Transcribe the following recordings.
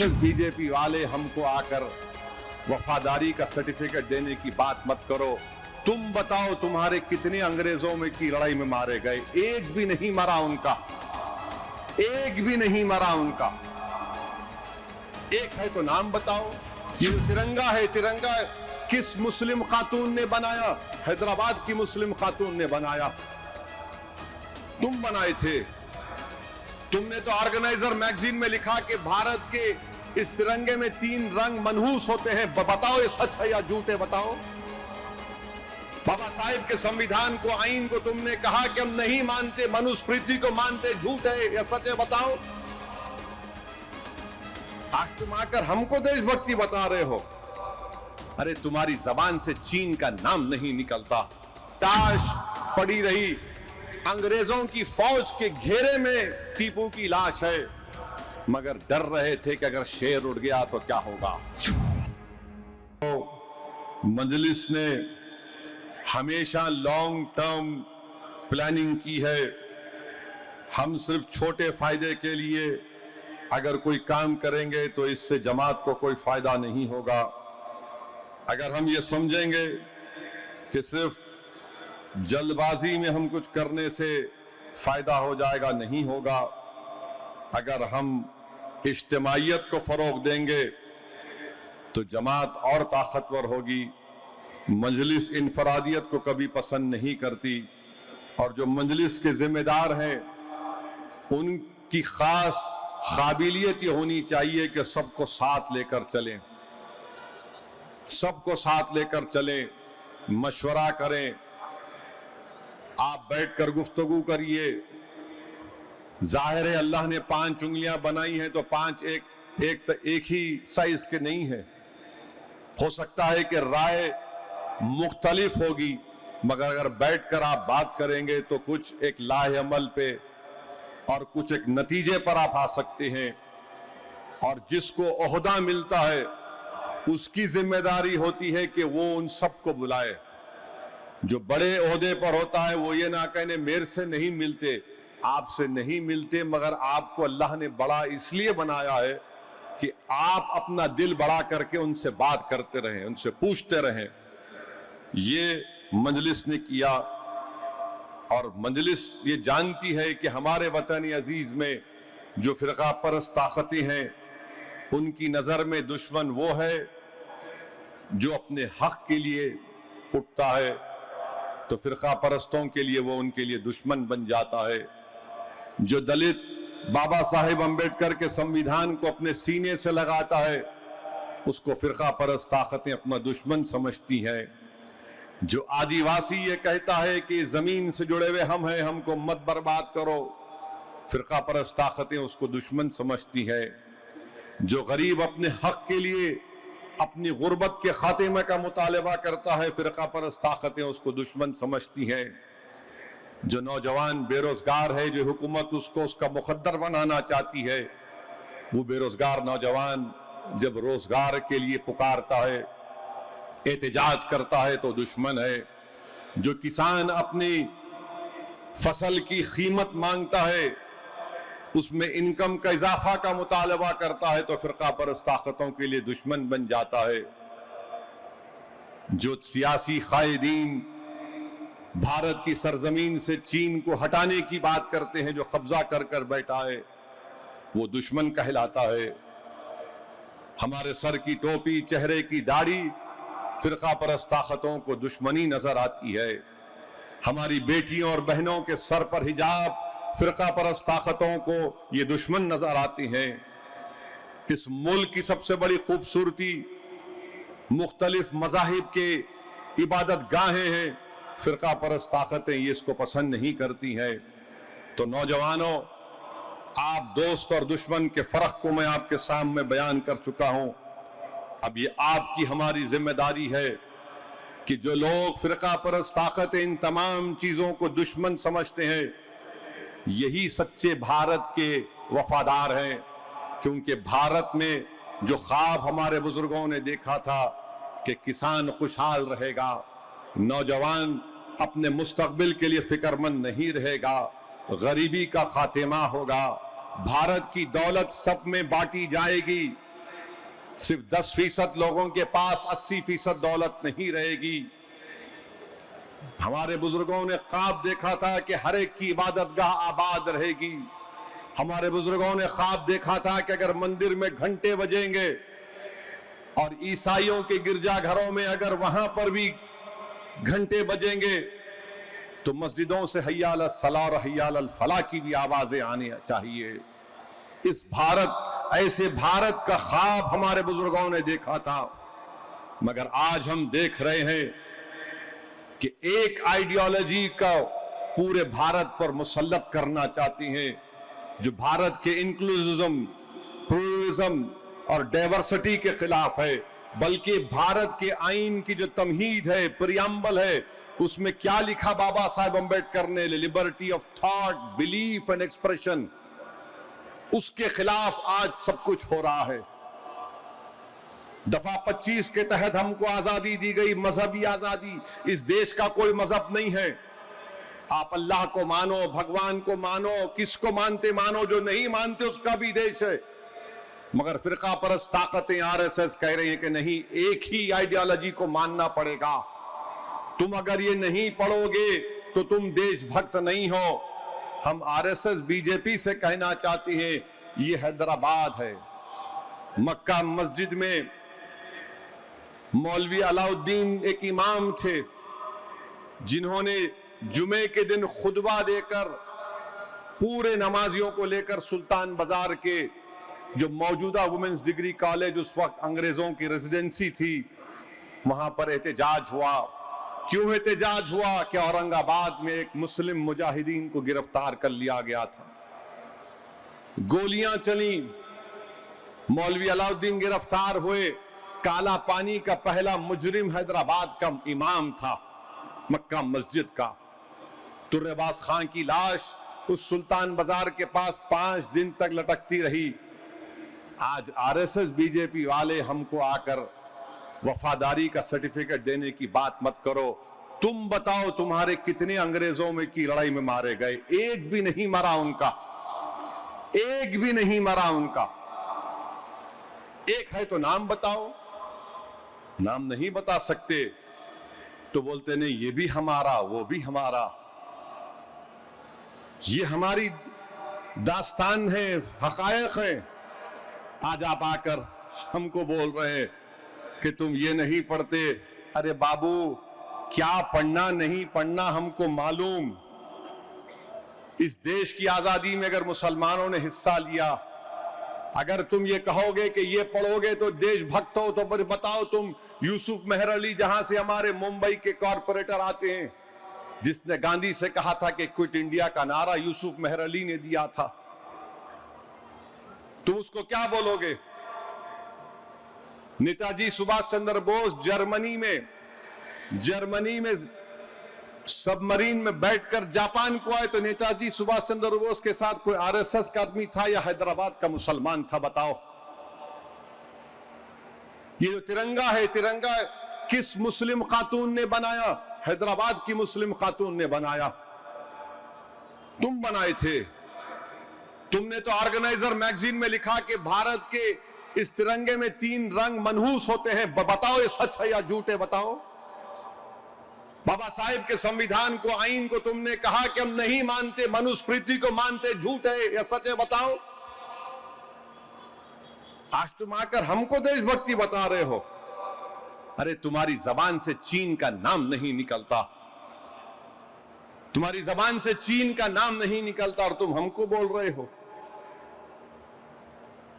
RSS BJP वाले हमको आकर वफादारी का सर्टिफिकेट देने की बात मत करो। तुम बताओ तुम्हारे कितने अंग्रेजों में की लड़ाई में मारे गए? एक भी नहीं मरा उनका, एक भी नहीं मरा उनका। एक है तो नाम बताओ। ये तिरंगा है, तिरंगा किस मुस्लिम खातून ने बनाया? हैदराबाद की मुस्लिम खातून ने बनाया, तुम बनाए थे। तुमने तो ऑर्गेनाइजर मैगजीन में लिखा कि भारत के इस तिरंगे में 3 रंग मनहूस होते हैं। बताओ ये सच है या झूठ है? बताओ। बाबा साहेब के संविधान को, आईन को तुमने कहा कि हम नहीं मानते, मनुस्मृति को मानते, झूठ है या सच है? बताओ। आज तुम आकर हमको देशभक्ति बता रहे हो। अरे तुम्हारी जबान से चीन का नाम नहीं निकलता। ताश पड़ी रही, अंग्रेजों की फौज के घेरे में टीपू की लाश है, मगर डर रहे थे कि अगर शेर उड़ गया तो क्या होगा। तो मजलिस ने हमेशा लॉन्ग टर्म प्लानिंग की है। हम सिर्फ छोटे फायदे के लिए अगर कोई काम करेंगे तो इससे जमात को कोई फायदा नहीं होगा। अगर हम ये समझेंगे कि सिर्फ जल्दबाजी में हम कुछ करने से फायदा हो जाएगा, नहीं होगा। अगर हम इज्तिमाइयत को फरोग देंगे तो जमात और ताकतवर होगी। मजलिस इनफरादियत को कभी पसंद नहीं करती, और जो मजलिस के जिम्मेदार हैं उनकी खास काबिलियत ये होनी चाहिए कि सबको साथ लेकर चलें, सबको साथ लेकर चलें, मशवरा करें। आप बैठकर गुफ्तगू करिए। जाहिर है अल्लाह ने 5 उंगलियां बनाई हैं तो 5 एक ही साइज के नहीं है। हो सकता है कि राय मुख्तलिफ होगी, मगर अगर बैठकर आप बात करेंगे तो कुछ एक लाहे अमल पे और कुछ एक नतीजे पर आप आ सकते हैं। और जिसको ओहदा मिलता है उसकी जिम्मेदारी होती है कि वो उन सबको बुलाए। जो बड़े ओहदे पर होता है वो ये ना कहने मेरे से नहीं मिलते, आपसे नहीं मिलते, मगर आपको अल्लाह ने बड़ा इसलिए बनाया है कि आप अपना दिल बड़ा करके उनसे बात करते रहें, उनसे पूछते रहें। ये मजलिस ने किया, और मजलिस ये जानती है कि हमारे वतन अजीज में जो फिरका परस्त ताकतें हैं उनकी नजर में दुश्मन वो है जो अपने हक के लिए उठता है, तो फिरका परस्तों के लिए वो उनके लिए दुश्मन बन जाता है। जो दलित बाबा साहेब अम्बेडकर के संविधान को अपने सीने से लगाता है उसको फिरका परस्त ताकतें अपना दुश्मन समझती हैं। जो आदिवासी ये कहता है कि जमीन से जुड़े हुए हम हैं, हमको मत बर्बाद करो, फिरका परस्त ताकतें उसको दुश्मन समझती है। जो गरीब अपने हक के लिए अपनी गुर्बत के खात्मे का मुतालबा करता है, फिरका परस्त ताकतें उसको दुश्मन समझती हैं। जो नौजवान बेरोजगार है, जो हुकूमत उसको उसका मुकद्दर बनाना चाहती है, वो बेरोजगार नौजवान जब रोजगार के लिए पुकारता है, एहतजाज करता है तो दुश्मन है। जो किसान अपनी फसल की कीमत मांगता है, उसमें इनकम का इजाफा का मुतालबा करता है, तो फिरका परस्त ताकतों के लिए दुश्मन बन जाता है। जो सियासी कायदीन भारत की सरजमीन से चीन को हटाने की बात करते हैं, जो कब्जा कर कर बैठा है, वो दुश्मन कहलाता है। हमारे सर की टोपी, चेहरे की दाढ़ी फिरका परस्त ताकतों को दुश्मनी नजर आती है। हमारी बेटियों और बहनों के सर पर हिजाब फिरका परस्त ताकतों को ये दुश्मन नजर आती हैं। इस मुल्क की सबसे बड़ी खूबसूरती मुख्तलिफ मज़ाहिब के इबादत गाहें हैं, फिरका परस्त ताकतें ये इसको पसंद नहीं करती हैं। तो नौजवानों, आप दोस्त और दुश्मन के फर्क को मैं आपके सामने बयान कर चुका हूं। अब ये आपकी हमारी जिम्मेदारी है कि जो लोग फिरका परस्त ताकतें इन तमाम चीजों को दुश्मन समझते हैं, यही सच्चे भारत के वफादार हैं। क्योंकि भारत में जो ख्वाब हमारे बुजुर्गों ने देखा था कि किसान खुशहाल रहेगा, नौजवान अपने मुस्तकबिल के लिए फिक्रमंद नहीं रहेगा, गरीबी का खात्मा होगा, भारत की दौलत सब में बांटी जाएगी, सिर्फ 10% लोगों के पास 80% दौलत नहीं रहेगी। हमारे बुजुर्गों ने ख्वाब देखा था कि हर एक की इबादतगाह आबाद रहेगी। हमारे बुजुर्गों ने ख्वाब देखा था कि अगर मंदिर में घंटे बजेंगे और ईसाइयों के गिरजाघरों में अगर वहां पर भी घंटे बजेंगे तो मस्जिदों से हय्या अल सलाह और हय्या अल फलाह की भी आवाजें आनी चाहिए। इस ऐसे भारत का ख्वाब हमारे बुजुर्गों ने देखा था, मगर आज हम देख रहे हैं कि एक आइडियोलॉजी का पूरे भारत पर मुसल्लत करना चाहती हैं, जो भारत के इंक्लूसिविज्म, प्लूरलिज्म और डाइवर्सिटी के खिलाफ है। बल्कि भारत के आईन की जो तमहीद है, प्रियम्बल है, उसमें क्या लिखा बाबा साहेब अम्बेडकर ने, liberty of thought, belief and expression, उसके खिलाफ आज सब कुछ हो रहा है। दफा 25 के तहत हमको आजादी दी गई, मजहबी आजादी। इस देश का कोई मजहब नहीं है। आप अल्लाह को मानो, भगवान को मानो, किसको मानते मानो, जो नहीं मानते उसका भी देश है। मगर फिरका परस्त ताकतें आरएसएस कह रही हैं कि नहीं, एक ही आइडियोलॉजी को मानना पड़ेगा। तुम अगर ये नहीं पढ़ोगे तो तुम देशभक्त नहीं हो। हम आरएसएस बीजेपी से कहना चाहते हैं, ये हैदराबाद है। मक्का मस्जिद में मौलवी अलाउद्दीन एक इमाम थे, जिन्होंने जुमे के दिन खुतबा देकर पूरे नमाजियों को लेकर सुल्तान बाजार के जो मौजूदा वुमेन्स डिग्री कॉलेज उस वक्त अंग्रेजों की रेजिडेंसी थी, वहां पर एहतजाज हुआ। क्यों एहतजाज हुआ? कि औरंगाबाद में एक मुस्लिम मुजाहिदीन को गिरफ्तार कर लिया गया था, गोलियां चली, मौलवी अलाउद्दीन गिरफ्तार हुए। काला पानी का पहला मुजरिम हैदराबाद का इमाम था, मक्का मस्जिद का। तुर्रेबाज खान की लाश उस सुल्तान बाजार के पास 5 दिन तक लटकती रही। आज आरएसएस बीजेपी वाले हमको आकर वफादारी का सर्टिफिकेट देने की बात मत करो। तुम बताओ, तुम्हारे कितने अंग्रेजों में की लड़ाई में मारे गए? एक भी नहीं मरा उनका, एक भी नहीं मरा उनका। एक है तो नाम बताओ, नाम नहीं बता सकते तो बोलते नहीं ये भी हमारा, वो भी हमारा। ये हमारी दास्तान है, हकायक है। आज आप आकर हमको बोल रहे हैं कि तुम ये नहीं पढ़ते। अरे बाबू, क्या पढ़ना नहीं पढ़ना हमको मालूम। इस देश की आजादी में अगर मुसलमानों ने हिस्सा लिया, अगर तुम ये कहोगे कि ये पढ़ोगे तो देशभक्त हो, तो बताओ तुम यूसुफ मेहर अली, जहां से हमारे मुंबई के कॉरपोरेटर आते हैं, जिसने गांधी से कहा था कि क्विट इंडिया का नारा यूसुफ मेहर अली ने दिया था, तुम उसको क्या बोलोगे? नेताजी सुभाष चंद्र बोस जर्मनी में सबमरीन में बैठकर जापान को आए, तो नेताजी सुभाष चंद्र बोस के साथ कोई आरएसएस का आदमी था या हैदराबाद का मुसलमान था? बताओ। ये जो तिरंगा है, तिरंगा किस मुस्लिम खातून ने बनाया? हैदराबाद की मुस्लिम खातून ने बनाया। तुम बनाए थे। तुमने तो ऑर्गेनाइजर मैगजीन में लिखा कि भारत के इस तिरंगे में 3 रंग मनहूस होते हैं। बताओ ये सच है या झूठ है? बताओ। बाबा साहेब के संविधान को, आईन को तुमने कहा कि हम नहीं मानते, मनुस्मृति को मानते, झूठ है या सच है? बताओ। आज तुम आकर हमको देशभक्ति बता रहे हो। अरे तुम्हारी जबान से चीन का नाम नहीं निकलता, तुम्हारी जबान से चीन का नाम नहीं निकलता और तुम हमको बोल रहे हो।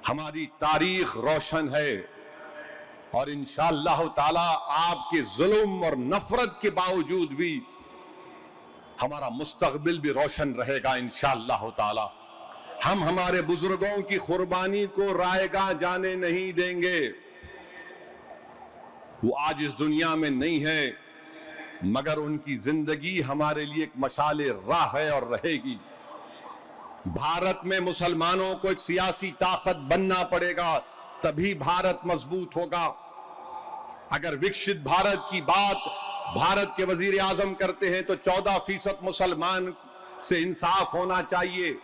हमारी तारीख रोशन है और इंशाअल्लाह ताला आपके जुल्म और नफरत के बावजूद भी हमारा मुस्तकबिल भी रोशन रहेगा इंशाअल्लाह ताला। हम हमारे बुजुर्गों की कुर्बानी को रायगा जाने नहीं देंगे। वो आज इस दुनिया में नहीं है, मगर उनकी जिंदगी हमारे लिए एक मशाले राह है और रहेगी। भारत में मुसलमानों को एक सियासी ताकत बनना पड़ेगा, तभी भारत मजबूत होगा। अगर विकसित भारत की बात भारत के वजीर आजम करते हैं तो 14% मुसलमान से इंसाफ होना चाहिए,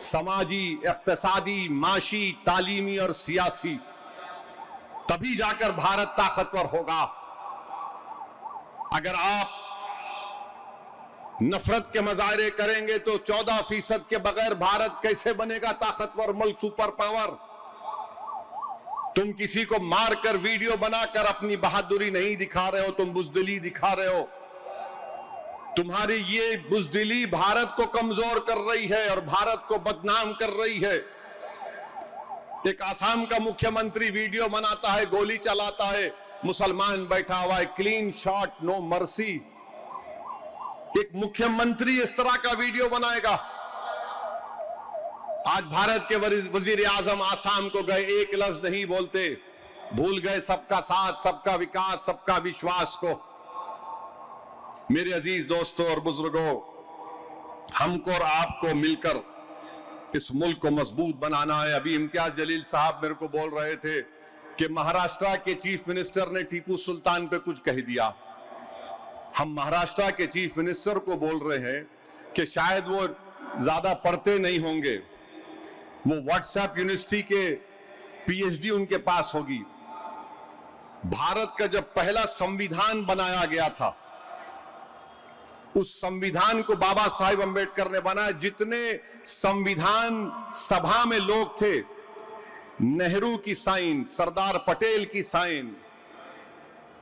समाजी, इक्तिसादी, माशी, तालीमी और सियासी। तभी जाकर भारत ताकतवर होगा। अगर आप नफरत के मजाहरे करेंगे तो 14% के बगैर भारत कैसे बनेगा ताकतवर मुल्क, सुपर पावर। तुम किसी को मारकर वीडियो बनाकर अपनी बहादुरी नहीं दिखा रहे हो, तुम बुजदिली दिखा रहे हो। तुम्हारी ये बुजदिली भारत को कमजोर कर रही है और भारत को बदनाम कर रही है। एक आसाम का मुख्यमंत्री वीडियो बनाता है, गोली चलाता है, मुसलमान बैठा हुआ है, क्लीन शॉट, नो मर्सी। एक मुख्यमंत्री इस तरह का वीडियो बनाएगा? आज भारत के वजीर आजम आसाम को गए, एक लफ्ज नहीं बोलते, भूल गए सबका साथ, सबका विकास, सबका विश्वास को। मेरे अजीज दोस्तों और बुजुर्गों, हमको और आपको मिलकर इस मुल्क को मजबूत बनाना है। अभी इम्तियाज जलील साहब मेरे को बोल रहे थे कि महाराष्ट्र के चीफ मिनिस्टर ने टीपू सुल्तान पे कुछ कह दिया। हम महाराष्ट्र के चीफ मिनिस्टर को बोल रहे हैं कि शायद वो ज्यादा पढ़ते नहीं होंगे, वो व्हाट्सएप यूनिवर्सिटी के पीएचडी उनके पास होगी। भारत का जब पहला संविधान बनाया गया था, उस संविधान को बाबा साहेब अंबेडकर ने बनाया। जितने संविधान सभा में लोग थे, नेहरू की साइन, सरदार पटेल की साइन,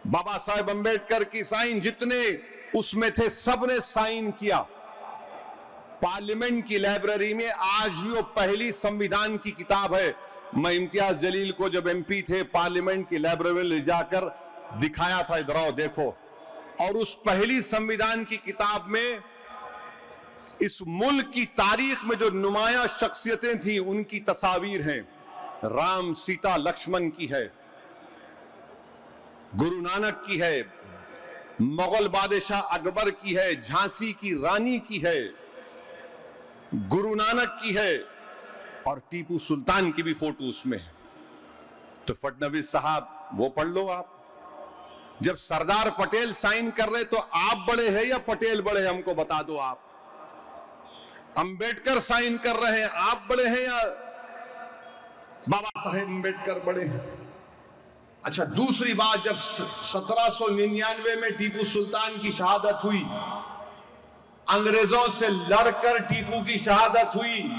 बाबा साहेब अंबेडकर की साइन, जितने उसमें थे सबने साइन किया। पार्लियामेंट की लाइब्रेरी में आज भी वो पहली संविधान की किताब है। मैं इम्तियाज जलील को जब एमपी थे पार्लियामेंट की लाइब्रेरी में ले जाकर दिखाया था, इधर आओ देखो। और उस पहली संविधान की किताब में इस मुल्क की तारीख में जो नुमाया शख्सियतें थी उनकी तस्वीर हैं। राम, सीता, लक्ष्मण की है, गुरु नानक की है, मुगल बादशाह अकबर की है, झांसी की रानी की है, गुरु नानक की है और टीपू सुल्तान की भी फोटो उसमें है। तो फडणवीस साहब वो पढ़ लो आप। जब सरदार पटेल साइन कर रहे तो आप बड़े हैं या पटेल बड़े हैं, हमको बता दो आप। अंबेडकर साइन कर रहे हैं, आप बड़े हैं या बाबा साहेब अंबेडकर बड़े हैं? अच्छा, दूसरी बात, जब 1799 में टीपू सुल्तान की शहादत हुई, अंग्रेजों से लड़कर टीपू की शहादत हुई,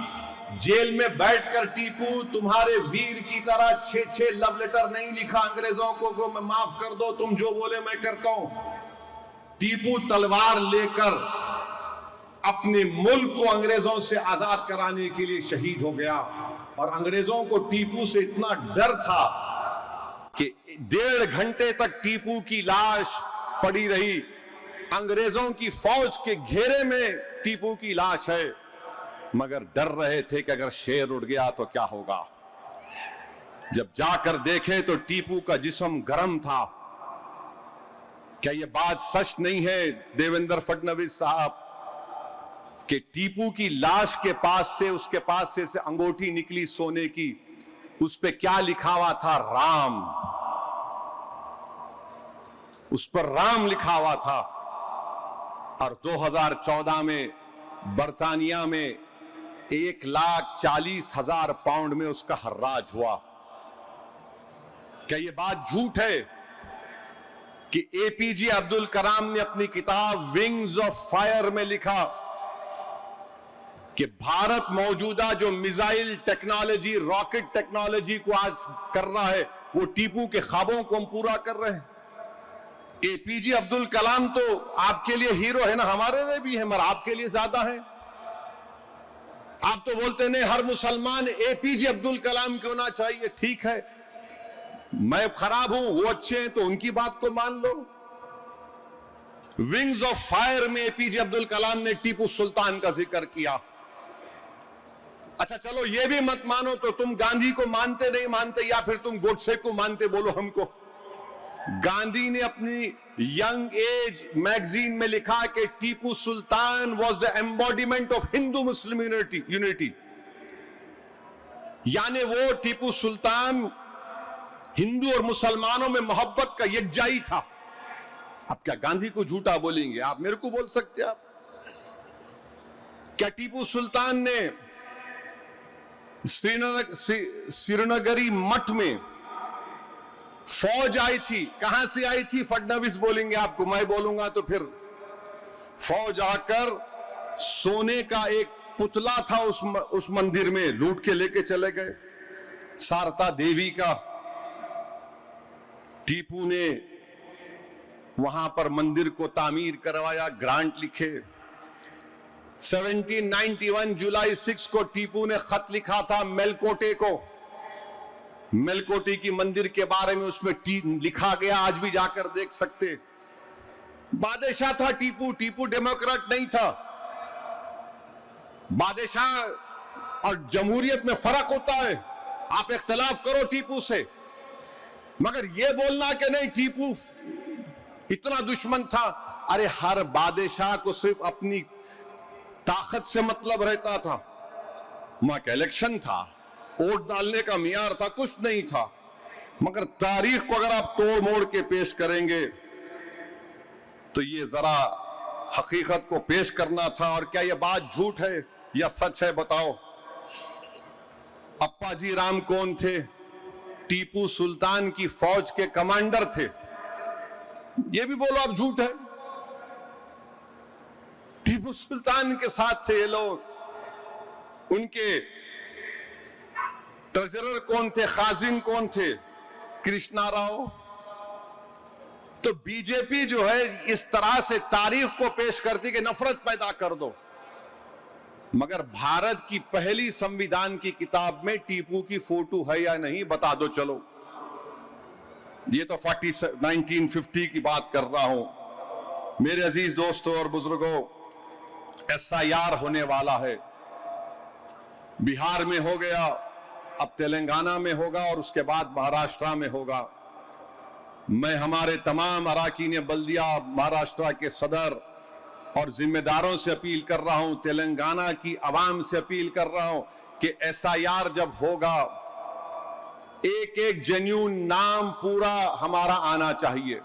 जेल में बैठकर टीपू तुम्हारे वीर की तरह 6 लव लेटर नहीं लिखा अंग्रेजों को मैं माफ कर दो, तुम जो बोले मैं करता हूं। टीपू तलवार लेकर अपने मुल्क को अंग्रेजों से आजाद कराने के लिए शहीद हो गया। और अंग्रेजों को टीपू से इतना डर था कि 1.5 घंटे तक टीपू की लाश पड़ी रही। अंग्रेजों की फौज के घेरे में टीपू की लाश है, मगर डर रहे थे कि अगर शेर उड़ गया तो क्या होगा। जब जाकर देखे तो टीपू का जिस्म गर्म था। क्या यह बात सच नहीं है देवेंद्र फडणवीस साहब कि टीपू की लाश के पास से, उसके पास से अंगूठी निकली सोने की, उस पे क्या लिखा हुआ था? राम। उस पर राम लिखा हुआ था। और 2014 में बर्तानिया में 1,40,000 पाउंड में उसका हर्राज हुआ। क्या यह बात झूठ है कि एपीजे अब्दुल कलाम ने अपनी किताब विंग्स ऑफ फायर में लिखा कि भारत मौजूदा जो मिसाइल टेक्नोलॉजी, रॉकेट टेक्नोलॉजी को आज कर रहा है, वो टीपू के ख्वाबों को हम पूरा कर रहे हैं। एपीजे अब्दुल कलाम तो आपके लिए हीरो है ना, हमारे लिए भी है, मगर आपके लिए ज्यादा है। आप तो बोलते नहीं हर मुसलमान एपीजे अब्दुल कलाम क्यों ना चाहिए। ठीक है, मैं खराब हूं, वो अच्छे हैं, तो उनकी बात को मान लो। विंग्स ऑफ फायर में एपीजे अब्दुल कलाम ने टीपू सुल्तान का जिक्र किया। अच्छा चलो ये भी मत मानो तो तुम गांधी को मानते नहीं मानते, या फिर तुम गोडसे को मानते, बोलो हमको। गांधी ने अपनी यंग एज मैगजीन में लिखा कि Tipu Sultan was the embodiment of Hindu Muslim unity, यानी वो टीपू सुल्तान हिंदू और मुसलमानों में मोहब्बत का यकजाई था। अब क्या गांधी को झूठा बोलेंगे आप? मेरे को बोल सकते आप? क्या टीपू सुल्तान ने श्रीनगरी मठ में फौज आई थी, कहां से आई थी फडणवीस बोलेंगे आपको, मैं बोलूंगा तो फिर फौज आकर सोने का एक पुतला था उस मंदिर में, लूट के लेके चले गए, शारदा देवी का। टीपू ने वहां पर मंदिर को तामीर करवाया, ग्रांट लिखे। 1791 जुलाई 6 को टीपू ने खत लिखा था मेलकोटे को, मेलकोटे की मंदिर के बारे में उसमें लिखा गया, आज भी जाकर देख सकते। बादशाह था टीपू, टीपू डेमोक्रेट नहीं था। बादशाह और जमहूरियत में फर्क होता है, आप इख्तिलाफ करो टीपू से, मगर यह बोलना कि नहीं टीपू इतना दुश्मन था। अरे हर बादशाह को सिर्फ अपनी ताकत से मतलब रहता था। वहां का इलेक्शन था, वोट डालने का मियार था, कुछ नहीं था। मगर तारीख को अगर आप तोड़ मोड़ के पेश करेंगे तो ये जरा हकीकत को पेश करना था। और क्या ये बात झूठ है या सच है, बताओ। अप्पाजी राम कौन थे? टीपू सुल्तान की फौज के कमांडर थे। ये भी बोलो आप झूठ है। टीपू सुल्तान के साथ थे ये लोग। उनके ट्रेजरर कौन थे, खाजिन कौन थे? कृष्णा राव। तो बीजेपी जो है इस तरह से तारीख को पेश करती कि नफरत पैदा कर दो, मगर भारत की पहली संविधान की किताब में टीपू की फोटो है या नहीं, बता दो। चलो, ये तो 1950 की बात कर रहा हूं। मेरे अजीज दोस्तों और बुजुर्गों, SIR होने वाला है। बिहार में हो गया, अब तेलंगाना में होगा और उसके बाद महाराष्ट्र में होगा। मैं हमारे तमाम अराकीन बल्दिया, महाराष्ट्र के सदर और जिम्मेदारों से अपील कर रहा हूं, तेलंगाना की आवाम से अपील कर रहा हूं कि SIR जब होगा, एक एक जेन्युइन नाम पूरा हमारा आना चाहिए।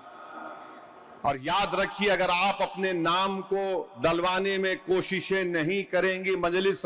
और याद रखिए, अगर आप अपने नाम को डलवाने में कोशिशें नहीं करेंगे, मजलिस